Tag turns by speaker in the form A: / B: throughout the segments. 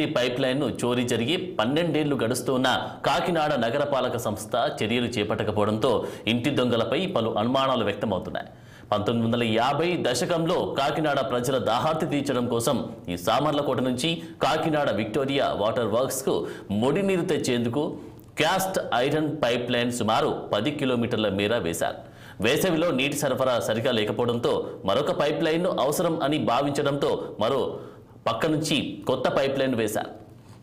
A: ఈ pipe line ను చోరీ జరిగి 12 ఏళ్లు గడుస్తున్న కాకినాడ నగరపాలక సంస్థ చర్యలు చేపట్టకపోవడంతో ఇంటి దొంగలపై పలు అనుమానాలు వ్యక్తమవుతున్నాయి. 1950 దశకంలో కాకినాడ ప్రజల దాహార్తి తీర్చడం కోసం ఈ సామర్లకోట నుంచి కాకినాడ విక్టోరియా వాటర్ వర్క్స్ కు ముడి నీరు తెచ్చేందుకు క్యాస్ట్ ఐరన్ పైప్ లైన్ సుమారు 10 కిలోమీటర్ల మేర వేశారు. వేసవిలో నీటి సరఫరా సరిగా లేకపోవడంతో మరొక పైప్ లైన్ అవసరం అని భావించడంతో మరో పక్క నుంచి కొత్త పైప్ లైన్ వేశారు.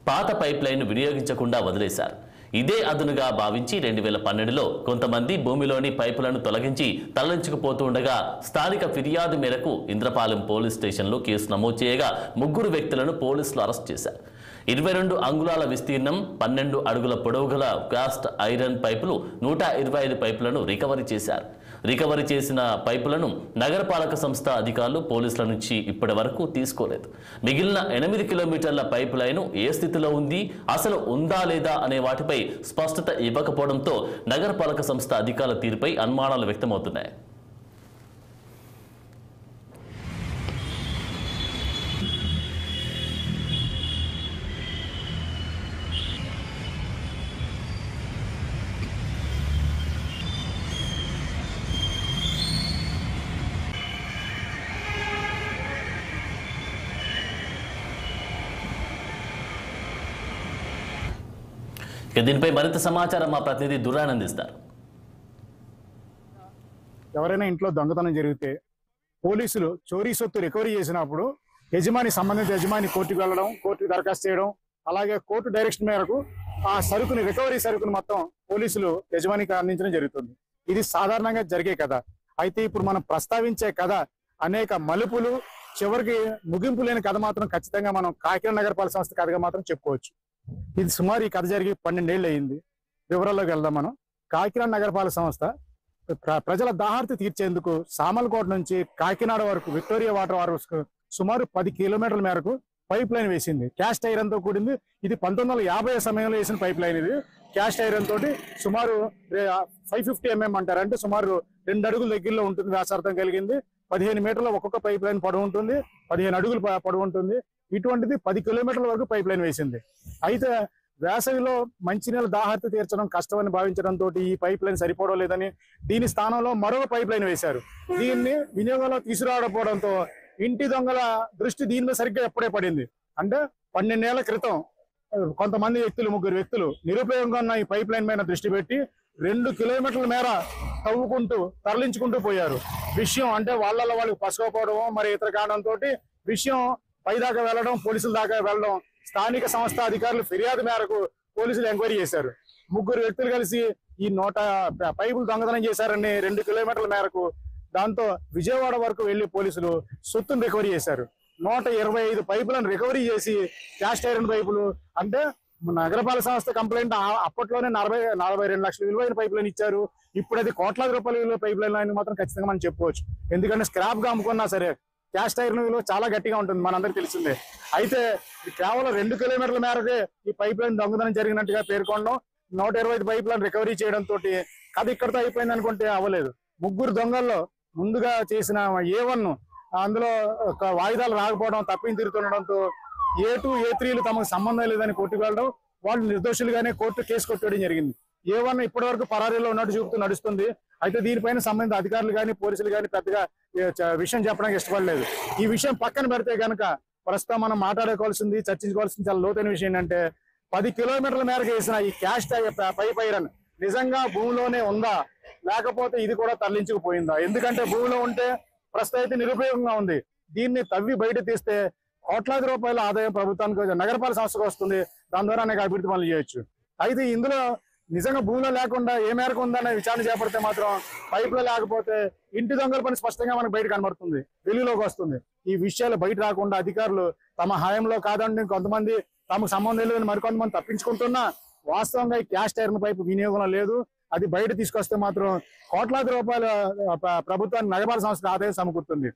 A: పాత పైప్ లైన్ వినియోగించకుండా వదిలేశారు. ఇదే అదునుగా భావించి 2012లో కొంతమంది భూమిలోని పైపులను తొలగించి తరలించుకుపోతూ ఉండగా స్థానిక ఫిర్యాదు మేరకు ఇంద్రపాలెం పోలీస్ స్టేషన్లో కేసు నమోదు చేయగా 3 వ్యక్తులను పోలీసులు అరెస్ట్ చేశారు. 22 అంగుళాల విస్తీర్ణం 12 అడుగుల పొడవు గల కాస్ట్ ఐరన్ పైపులు 125 పైపులను రికవరీ చేశారు. రికవరీ చేసిన పైపులను నగరపాలక సంస్థ అధికారులు పోలీసుల నుంచి ఇప్పటి వరకు తీసుకోలేదు. మిగిలిన 8 కిలోమీటర్ల పైపు లైన్ ఏ స్థితిలో ఉంది, అసలు ఉందా లేదా అనే వాటిపై స్పష్టత ఇవ్వకపోవడంతో నగరపాలక సంస్థ అధికారుల తీరుపై అనుమానాలు వ్యక్తమవుతున్నాయి. దీనిపై మరింత సమాచారం మా ప్రతినిధి దుర్రాన్ అందిస్తారు.
B: ఎవరైనా ఇంట్లో దొంగతనం జరిగితే పోలీసులు చోరీ సొత్తు రికవరీ చేసినప్పుడు సంబంధిత యజమాని కోర్టుకు వెళ్ళడం, కోర్టుకు దరఖాస్తు చేయడం, అలాగే కోర్టు డైరెక్షన్ మేరకు ఆ సరుకుని రికవరీ సరుకుని మొత్తం పోలీసులు యజమానికి అందించడం జరుగుతుంది. ఇది సాధారణంగా జరిగే కథ. అయితే ఇప్పుడు మనం ప్రస్తావించే కథ అనేక మలుపులు, చివరికి ముగింపు లేని కథ మాత్రం ఖచ్చితంగా మనం కాకినాడ నగరపాలక సంస్థ కథగా మాత్రం చెప్పుకోవచ్చు. ఇది సుమారు ఈ కథ జరిగి 12 ఏళ్ళు అయింది. వివరాల్లోకి వెళ్దాం మనం. కాకినాడ నగరపాలక సంస్థ ప్రజల దాహార్తి తీర్చేందుకు సామర్లకోట నుంచి కాకినాడ వరకు విక్టోరియా వాటర్ వర్క్స్ సుమారు 10 కిలోమీటర్ల మేరకు పైప్ లైన్ వేసింది. క్యాస్ట్ ఐరన్ తో కూడింది. ఇది 1950 సమయంలో వేసిన పైప్ లైన్. ఇది క్యాస్ట్ ఐరన్ తోటి సుమారు 550 mm అంటారు, అంటే సుమారు 2 అడుగుల దగ్గరలో ఉంటుంది. వ్యాసార్థం కలిగింది. 15 మీటర్ల ఒక్కొక్క పైప్ లైన్ పొడవు ఉంటుంది, 15 అడుగులు పొడవు ఉంటుంది. ఇటువంటిది 10 కిలోమీటర్ల వరకు పైప్ లైన్ వేసింది. అయితే వేసవిలో మంచినీళ్ళ దాహార్తి తీర్చడం కష్టమని భావించడంతో ఈ పైప్ లైన్ సరిపోవడం లేదని దీని స్థానంలో మరొక పైప్ లైన్ వేశారు. దీన్ని వినియోగంలో తీసుకురావడంతో ఇంటి దొంగల దృష్టి దీని మీద సరిగ్గా ఎప్పుడే పడింది. అంటే 12 ఏళ్ల క్రితం కొంతమంది వ్యక్తులు, 3 వ్యక్తులు నిరుపయోగంగా ఉన్న ఈ పైప్ లైన్ పైన దృష్టి పెట్టి 2 కిలోమీటర్ల మేర తవ్వుకుంటూ తరలించుకుంటూ పోయారు. విషయం అంటే వాళ్ళకి పసుకోపోవడం, మరి ఇతర కారణంతో విషయం పై దాకా వెళ్ళడం, పోలీసుల దాకా వెళ్ళడం. స్థానిక సంస్థ అధికారులు ఫిర్యాదు మేరకు పోలీసులు ఎంక్వైరీ చేశారు. 3 వ్యక్తులు కలిసి ఈ పైపులు దొంగతనం చేశారని 2 కిలోమీటర్ల మేరకు. దాంతో విజయవాడ వరకు వెళ్లి పోలీసులు సొత్తును రికవరీ చేశారు. 125 పైపులను రికవరీ చేసి క్యాస్ట్ ఐరన్ పైపులు, అంటే నగరపాలక సంస్థ కంప్లైంట్ అప్పట్లోనే 42 లక్షల విలువైన పైప్ లైన్ ఇచ్చారు. ఇప్పుడు అది కోట్లాది రూపాయల విలువ పైప్ లైన్ అని మాత్రం ఖచ్చితంగా మనం చెప్పుకోవచ్చు. ఎందుకంటే స్క్రాప్ గా అమ్ముకున్నా సరే క్యాస్ట్ ఐరన్ విలువ చాలా గట్టిగా ఉంటుంది, మనందరికి తెలిసిందే. అయితే కేవలం 2 కిలోమీటర్ల మేరకే ఈ పైప్ లైన్ దొంగతనం జరిగినట్టుగా పేర్కొనడం, 125 పైప్ లైన్ రికవరీ చేయడంతో కథ ఇక్కడితో అయిపోయింది అనుకుంటే అవ్వలేదు. 3 దొంగల్లో ముందుగా చేసిన A1 అందులో వాయిదాలు రాకపోవడం, తప్పిని తిరుగుతుండడంతో A2, A3లు తమకు సంబంధం లేదని కోర్టుకు వెళ్ళడం, వాళ్ళు నిర్దోషులుగానే కోర్టు కేసు కొట్టడం జరిగింది. A1 ఇప్పటి వరకు పరారీలో ఉన్నట్టు చూపుతూ నడుస్తుంది. అయితే దీనిపైన సంబంధిత అధికారులు కానీ పోలీసులు కానీ పెద్దగా విషయం చెప్పడానికి ఇష్టపడలేదు. ఈ విషయం పక్కన పెడితే కనుక ప్రస్తుతం మనం మాట్లాడుకోవాల్సింది, చర్చించుకోవాల్సింది చాలా లోతైన విషయం ఏంటంటే 10 కిలోమీటర్ల మేరకు వేసిన ఈ క్యాస్ట్ పైప్ ఐరన్ నిజంగా భూమిలోనే ఉందా, లేకపోతే ఇది కూడా తరలించుకుపోయిందా? ఎందుకంటే భూమిలో ఉంటే ప్రస్తుతం అయితే నిరుపయోగంగా ఉంది. దీన్ని తవ్వి బయట తీస్తే కోట్లాది రూపాయల ఆదాయం ప్రభుత్వానికి, నగరపాలక సంస్థకు వస్తుంది. దాని ద్వారా అనేక అభివృద్ధి పనులు చేయొచ్చు. అయితే ఇందులో నిజంగా భూమిలో లేకుండా ఏ మేరకు ఉందనే విచారణ చేపడితే మాత్రం పైపులో లేకపోతే ఇంటి దొంగల పని స్పష్టంగా మనకు బయట కనబడుతుంది, వెలుగులోకి వస్తుంది. ఈ విషయాలు బయట రాకుండా అధికారులు తమ హాయంలో కాదండి కొంతమంది తమకు సంబంధం లేదని మరికొంతమంది తప్పించుకుంటున్నా వాస్తవంగా ఈ క్యాస్ట్ ఐరన్ పైపు వినియోగంలో లేదు. అది బయట తీసుకొస్తే మాత్రం కోట్లాది రూపాయల ప్రభుత్వానికి నగరపాలక సంస్థకు ఆదాయం సమకూరుతుంది.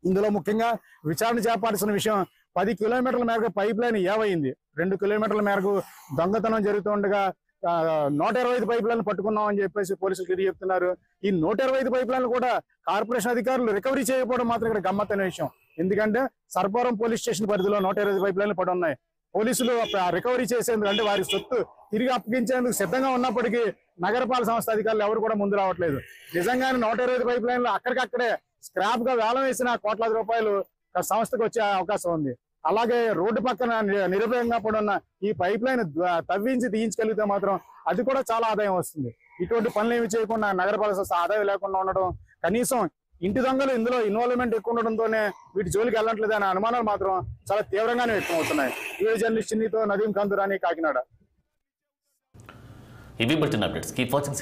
B: ఇందులో ముఖ్యంగా విచారణ చేపట్టాల్సిన విషయం 10 కిలోమీటర్ల మేరకు పైప్ లైన్ ఏవైంది. 2 కిలోమీటర్ల మేరకు దొంగతనం జరుగుతుండగా 125 పైప్ లైన్ పట్టుకున్నాం అని చెప్పేసి పోలీసులు తిరిగి చెప్తున్నారు. ఈ 125 పైప్ లైన్లు కూడా కార్పొరేషన్ అధికారులు రికవరీ చేయకపోవడం మాత్రం ఇక్కడ గమ్మత్తైన విషయం. ఎందుకంటే సర్పవరం పోలీస్ స్టేషన్ పరిధిలో 125 పైప్ లైన్లు పడి ఉన్నాయి. పోలీసులు రికవరీ చేసేందుకు అంటే వారి సొత్తు తిరిగి అప్పగించేందుకు సిద్ధంగా ఉన్నప్పటికీ నగరపాలక సంస్థ అధికారులు ఎవరు కూడా ముందు రావట్లేదు. నిజంగానే 125 పైప్ లైన్లు అక్కడికక్కడే స్క్రాప్ గా వేలం వేసిన కోట్లాది రూపాయలు సంస్థకు వచ్చే అవకాశం ఉంది. అలాగే రోడ్డు పక్కన నిరుపయోగంగా పడున్న ఈ పైప్ లైన్ తవ్వించి తీయించగలిగితే మాత్రం అది కూడా చాలా ఆదాయం వస్తుంది. ఇటువంటి పనులు ఏమి చేయకుండా నగరపాలక సంస్థ ఆదాయం లేకుండా ఉండడం, కనీసం ఇంటి దొంగలు ఇందులో ఇన్వాల్వ్మెంట్ ఎక్కువ ఉండడంతోనే వీటి జోలికి వెళ్ళట్లేదు అనే అనుమానాలు మాత్రం చాలా తీవ్రంగానే వ్యక్తం అవుతున్నాయి. యువ జర్నలిస్ట్ చిన్నితో నదీం కందురాని, కాకినాడ.
A: ఇవి బట్టిన అప్డేట్స్. Keep watching.